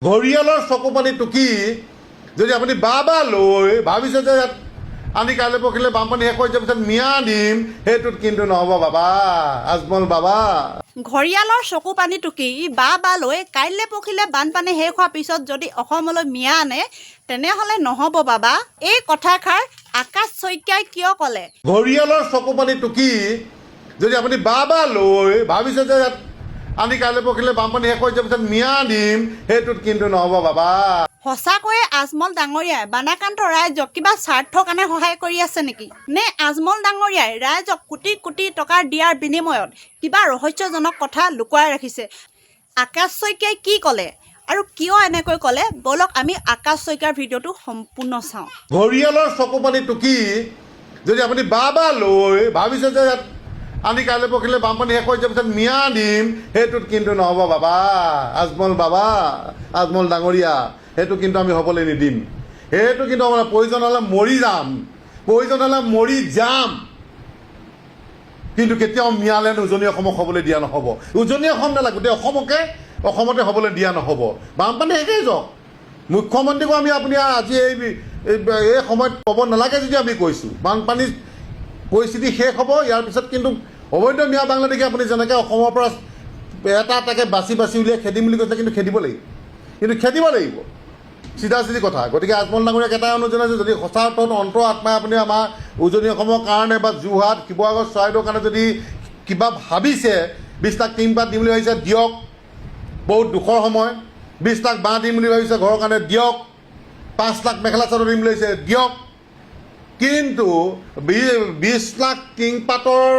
ঘৰিয়ালৰ চকুপানী টুকি যদি আপুনি বা লৈ ভাবিছে যে আনি কাইলৈ পৰহিলে বানপানী শেষ হৈ যোৱাৰ পিছত মিয়া দিম, সেইটোত কিন্তু নহ'ব বাবা, আজমল বাবা। ঘৰিয়ালৰ চকু পানী টুকি বা লৈ কাইলৈ পৰহিলে বানপানী শেষ হোৱাৰ পিছত যদি অসমলৈ মিয়া আনে তেনেহ'লে নহ'ব বাবা। এই কথাষাৰ আকাশ শইকীয়াই কিয় ক'লে? ঘৰিয়ালৰ চকুপানী টুকি যদি আপুনি বা লৈ ভাবিছে যে আনি কাইলৈ পৰহিলে বানপানী শেষ হৈ যোৱাৰ পিছত মিয়া দিম, সেইটোত কিন্তু নহ'ব বাবা। সঁচাকৈয়ে আজমল ডাঙৰীয়াই বানাক্ৰান্ত ৰাইজক কিবা স্বাৰ্থৰ কাৰণে সহায় কৰি আছে নেকি? নে আজমল ডাঙৰীয়াই ৰাইজক কোটি কোটি টকা দিয়াৰ বিনিময়ত কিবা ৰহস্যজনক কথা লুকুৱাই ৰাখিছে? আকাশ শইকীয়াই কি ক'লে আৰু কিয় এনেকৈ ক'লে, ব'লক আমি আকাশ শইকীয়াৰ ভিডিঅ'টো সম্পূৰ্ণ চাওঁ। ঘৰিয়ালৰ চকুপানী টুকি যদি আপুনি বা লৈ ভাবিছে যে আনি কাইলৈ পৰহিলে বানপানী শেষ হৈ যোৱাৰ পিছত মিয়া দিম, সেইটোত কিন্তু নহ'ব বাবা, আজমল বাবা, আজমল ডাঙৰীয়া, সেইটো কিন্তু আমি হ'বলৈ নিদিম। সেইটো কিন্তু আমাৰ প্ৰয়োজন হ'লে মৰি যাম, প্ৰয়োজন হ'লে মৰি যাম, কিন্তু কেতিয়াও মিয়ালেণ্ড উজনি অসমক হ'বলৈ দিয়া নহ'ব। উজনি অসম নালাগে, গোটেই অসমতে হ'বলৈ দিয়া নহ'ব। বানপানী শেষেই যাওক, মুখ্যমন্ত্ৰীকো আমি আপুনি আজি এই সময়ত ক'ব নালাগে যদি আমি কৈছোঁ, বানপানী পৰিস্থিতি শেষ হ'ব। ইয়াৰ পিছত কিন্তু অবৈধ মিয়া বাংলাদেশে আপুনি যেনেকৈ অসমৰ পৰা এটা এটাকৈ বাছি উলিয়াই খেদিম বুলি কৈছে, কিন্তু খেদিব লাগিব, চিধা কথা। গতিকে আজমল ডাঙৰীয়াক এটাই অনুৰোধ জনাইছোঁ, যদি সঁচা অৰ্থত অন্তৰ আত্মাই আপুনি আমাৰ উজনি অসমৰ কাৰণে বা যোৰহাট, শিৱসাগৰ, চৰাইদেউৰ কাৰণে যদি কিবা ভাবিছে, 20 লাখ টিং পাত দিম বুলি ভাবিছে দিয়ক, বহুত দুখৰ সময়। 20 লাখ বাঁহ দিম বুলি ভাবিছে ঘৰৰ কাৰণে দিয়ক, 5 লাখ মেখেলা চাদৰ দিম বুলি ভাবিছে দিয়ক, কিন্তু 20 লাখ টিংপাতৰ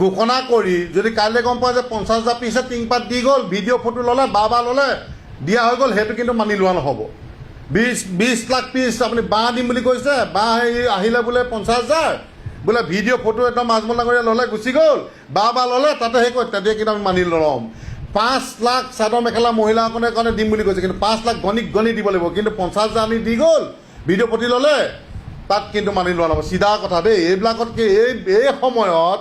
ঘোষণা কৰি যদি কাইলৈ গম পোৱা যে 50,000 পিছে টিংপাত দি গ'ল, ভিডিঅ' ফটো ল'লে, বা ল'লে, দিয়া হৈ গ'ল, সেইটো কিন্তু মানি লোৱা নহ'ব। 20 লাখ পিছ আপুনি বাঁহ দিম বুলি কৈছে, বাঁহ আহিলে বোলে 50,000, বোলে ভিডিঅ' ফটো একদম আজমল ডাঙৰীয়া ল'লে, গুচি গ'ল, বা ল'লে, তাতে সেই কয়, তেতিয়া কিন্তু আমি মানি নল'ম। 5 লাখ চাদৰ মেখেলা মহিলাসকলৰ কাৰণে দিম বুলি কৈছে, কিন্তু 5 লাখ গণি দিব লাগিব, কিন্তু 50,000 আনি দি গ'ল, ভিডিঅ' ফটো ল'লে, তাত কিন্তু মানি লোৱা নহ'ব। চিধা কথা দেই, এইবিলাকতকৈ এই সময়ত,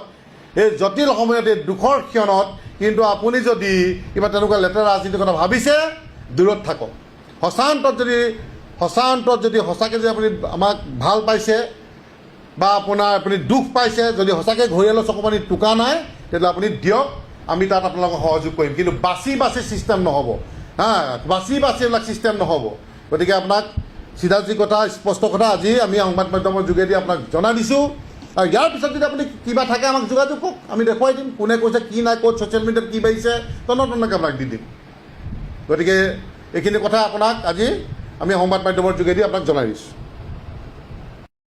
এই জটিল সময়ত, এই দুখৰ ক্ষণত কিন্তু আপুনি যদি কিবা তেনেকুৱা লেতেৰা ৰাজনীতিৰ কথা ভাবিছে, দূৰত থাকক। সঁচা অন্তত যদি সঁচাকৈ যদি আপুনি আমাক ভাল পাইছে বা আপুনি দুখ পাইছে, যদি সঁচাকৈ ঘৰিয়ালৰ চকুপানী টোকা নাই, তেতিয়াহ'লে আপুনি দিয়ক, আমি তাত আপোনালোকক সহযোগ কৰিম, কিন্তু বাছি ছিষ্টেম নহ'ব, বাছি এইবিলাক ছিষ্টেম নহ'ব। গতিকে আপোনাক চিধা কথা, স্পষ্ট কথা আজি আমি সংবাদ মাধ্যমৰ যোগেদি আপোনাক জনাই দিছোঁ। আৰু ইয়াৰ পিছত যদি আপুনি কিবা থাকে আমাক যোগাযোগ কৰক, আমি দেখুৱাই দিম, কোনে কৈছে কি নাই, ক'ত ছ'চিয়েল মিডিয়াত কি বাঢ়িছে, তন্নকৈ আপোনাক দি দিম। গতিকে এইখিনি কথা আপোনাক আজি আমি সংবাদ মাধ্যমৰ যোগেদি আপোনাক জনাই দিছোঁ।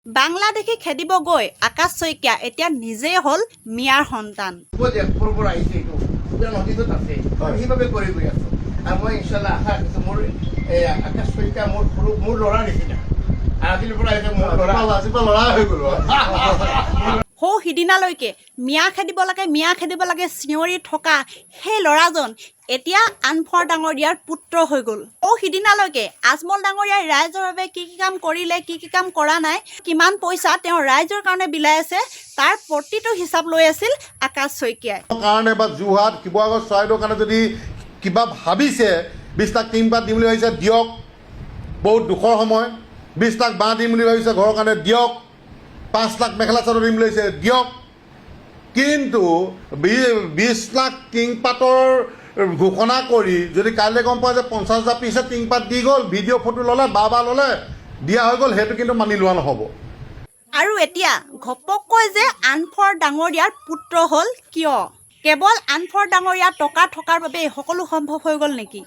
বাংলাদেশী খেদিব গৈ আকাশ শইকীয়া এতিয়া নিজেই হ'ল মিয়াৰ সন্তান। সেইবাবে কৰি গৈ আছোঁ আৰু মই ইনশাল্লাহ আশা ৰাখিছোঁ মোৰ আকাশ শইকীয়া মোৰ ল'ৰা নিচিনা, আজিৰ পৰা মোৰ ল'ৰা হৈ গ'ল। সৌ সিদিনালৈকে মিয়া খেদিব লাগে চিঞৰি থকা সেই ল'ৰাজন এতিয়া আনফৰ ডাঙৰীয়াৰ পুত্ৰ হৈ গ'ল। সৌ সিদিনালৈকে আজমল ডাঙৰীয়াই ৰাইজৰ বাবে কি কাম কৰিলে, কি কাম কৰা নাই, কিমান পইচা তেওঁ ৰাইজৰ কাৰণে বিলাই আছে, তাৰ প্ৰতিটো হিচাপ লৈ আছিল আকাশ শইকীয়াই। কাৰণে বা যোৰহাট, শিৱসাগৰ, চৰাইদেউৰ কাৰণে যদি কিবা ভাবিছে, 20 লাখ টিং পাত দিম বুলি ভাবিছে দিয়ক, বহুত দুখৰ সময়। 20 লাখ বাঁহ দিম বুলি ভাবিছে ঘৰৰ কাৰণে দিয়ক, 5 লাখ মেখেলা চাদৰ দিম বুলি ভাবিছে দিয়ক, কিন্তু 20 লাখ টিংপাতৰ ঘোষণা কৰি যদি কাইলৈ গম পোৱা যে 50,000 পিছে টিংপাত দি গ'ল, ভিডিঅ' ফটো ল'লে, বা ল'লে, দিয়া হৈ গ'ল, সেইটো কিন্তু মানি লোৱা নহ'ব। আৰু এতিয়া ঘপককৈ যে আনফৰ ডাঙৰীয়াৰ পুত্ৰ হ'ল কিয়? কেৱল আনফৰ ডাঙৰীয়াৰ টকা থকাৰ বাবে সকলো সম্ভৱ হৈ গ'ল নেকি?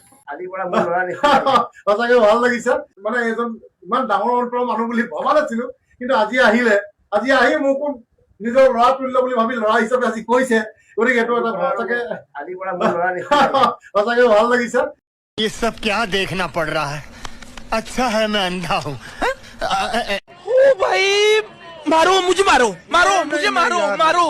সঁচাকৈ ভাল লাগিছে, মানে এজন ইমান ডাঙৰ অন্তৰৰ মানুহ বুলি ভবা নাছিলো, কিন্তু আজি আহি মোকো নিজৰ ল'ৰা তুলিল বুলি ভাবি ল'ৰা হিচাপে আজি কৈছে। গতিকে এইটো এটা সঁচাকৈ ভাল লাগিছে। ये सब क्या देखना पड़ रहा है? अच्छा है मैं अंधा हूँ। ओ भाई, मारो मुझे, मारो मुझे, मारो।